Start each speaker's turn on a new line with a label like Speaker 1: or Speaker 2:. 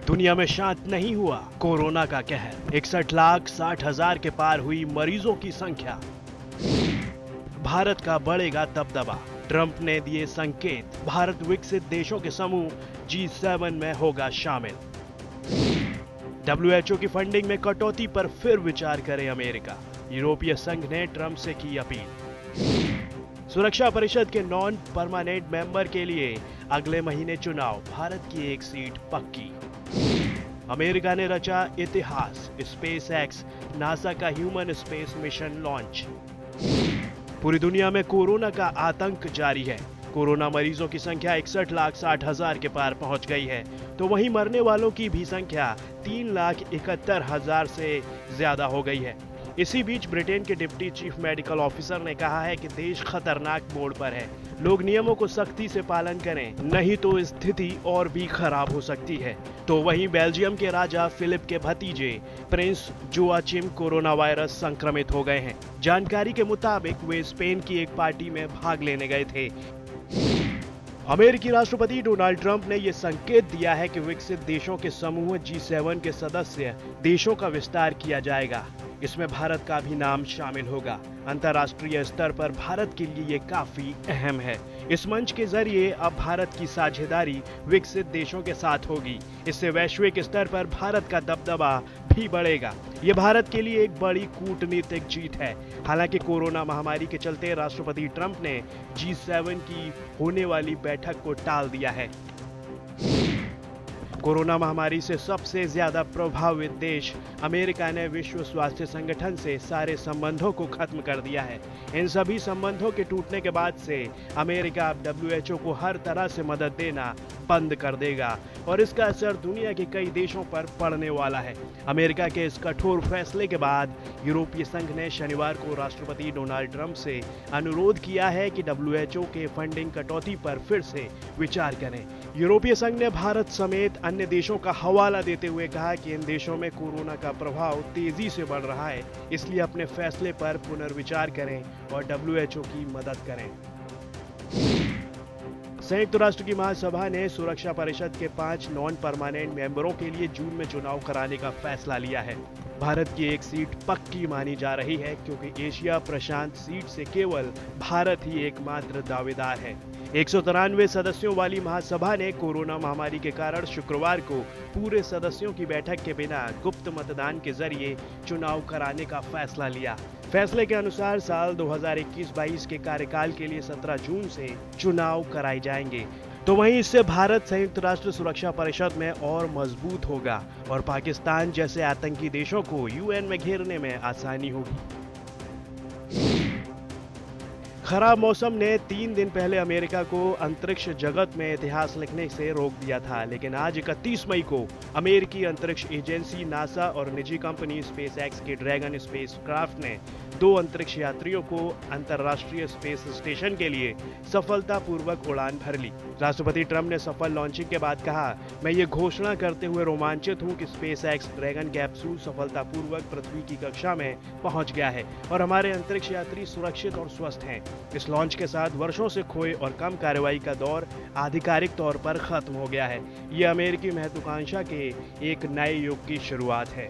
Speaker 1: दुनिया में शांत नहीं हुआ कोरोना का कहर। 61,60,000 के पार हुई मरीजों की संख्या। भारत का बढ़ेगा दबदबा। ट्रंप ने दिए संकेत, भारत विकसित देशों के समूह G7 में होगा शामिल। WHO की फंडिंग में कटौती पर फिर विचार करे अमेरिका। यूरोपीय संघ ने ट्रंप से की अपील। सुरक्षा परिषद के नॉन परमानेंट मेंबर के लिए अगले महीने चुनाव, भारत की एक सीट पक्की। अमेरिका ने रचा इतिहास, स्पेस एक्स नासा का ह्यूमन स्पेस मिशन लॉन्च। पूरी दुनिया में कोरोना का आतंक जारी है। कोरोना मरीजों की संख्या 61,60,000 के पार पहुंच गई है, तो वहीं मरने वालों की भी संख्या 3,71,000 से ज्यादा हो गई है। इसी बीच ब्रिटेन के डिप्टी चीफ मेडिकल ऑफिसर ने कहा है कि देश खतरनाक मोड़ पर है। लोग नियमों को सख्ती से पालन करें, नहीं तो स्थिति और भी खराब हो सकती है। तो वहीं बेल्जियम के राजा फिलिप के भतीजे प्रिंस जोआचिम कोरोना वायरस संक्रमित हो गए हैं। जानकारी के मुताबिक वे स्पेन की एक पार्टी में भाग लेने गए थे। अमेरिकी राष्ट्रपति डोनाल्ड ट्रंप ने यह संकेत दिया है कि विकसित देशों के समूह G7 के सदस्य देशों का विस्तार किया जाएगा। इसमें भारत का भी नाम शामिल होगा। अंतर्राष्ट्रीय स्तर पर भारत के लिए ये काफी अहम है। इस मंच के जरिए अब भारत की साझेदारी विकसित देशों के साथ होगी। इससे वैश्विक स्तर पर भारत का दबदबा भी बढ़ेगा। ये भारत के लिए एक बड़ी कूटनीतिक जीत है। हालांकि कोरोना महामारी के चलते राष्ट्रपति ट्रंप ने G7 की होने वाली बैठक को टाल दिया है। कोरोना महामारी से सबसे ज्यादा प्रभावित देश अमेरिका ने विश्व स्वास्थ्य संगठन से सारे संबंधों को खत्म कर दिया है। इन सभी संबंधों के टूटने के बाद से अमेरिका अब WHO को हर तरह से मदद देना बंद कर देगा और इसका असर दुनिया के कई देशों पर पड़ने वाला है। अमेरिका के इस कठोर फैसले के बाद यूरोपीय संघ ने शनिवार को राष्ट्रपति डोनाल्ड ट्रंप से अनुरोध किया है कि WHO के फंडिंग कटौती पर फिर से विचार करें। यूरोपीय संघ ने भारत समेत अन्य देशों का हवाला देते हुए कहा कि इन देशों में कोरोना का प्रभाव तेजी से बढ़ रहा है, इसलिए अपने फैसले पर पुनर्विचार करें और WHO की मदद करें। संयुक्त राष्ट्र की महासभा ने सुरक्षा परिषद के 5 नॉन परमानेंट मेंबरों के लिए जून में चुनाव कराने का फैसला लिया है। भारत की एक सीट पक्की मानी जा रही है, क्योंकि एशिया प्रशांत सीट से केवल भारत ही एकमात्र दावेदार है। 193 सदस्यों वाली महासभा ने कोरोना महामारी के कारण शुक्रवार को पूरे सदस्यों की बैठक के बिना गुप्त मतदान के जरिए चुनाव कराने का फैसला लिया। फैसले के अनुसार साल 2021-22 के कार्यकाल के लिए 17 जून से चुनाव कराए जाएंगे। तो वहीं इससे भारत संयुक्त राष्ट्र सुरक्षा परिषद में और मजबूत होगा और पाकिस्तान जैसे आतंकी देशों को UN में घेरने में आसानी होगी। खराब मौसम ने 3 दिन पहले अमेरिका को अंतरिक्ष जगत में इतिहास लिखने से रोक दिया था, लेकिन आज 31 मई को अमेरिकी अंतरिक्ष एजेंसी नासा और निजी कंपनी स्पेस एक्स के ड्रैगन स्पेसक्राफ्ट ने 2 अंतरिक्ष यात्रियों को अंतर्राष्ट्रीय स्पेस स्टेशन के लिए सफलतापूर्वक उड़ान भर ली। राष्ट्रपति ट्रंप ने सफल लॉन्चिंग के बाद कहा, मैं ये घोषणा करते हुए रोमांचित हूँ कि स्पेस एक्स ड्रैगन कैप्सूल सफलतापूर्वक पृथ्वी की कक्षा में पहुंच गया है और हमारे अंतरिक्ष यात्री सुरक्षित और स्वस्थ हैं। इस लॉन्च के साथ वर्षों से खोए और कम कार्रवाई का दौर आधिकारिक तौर पर खत्म हो गया है। ये अमेरिकी महत्वाकांक्षा के एक नए युग की शुरुआत है।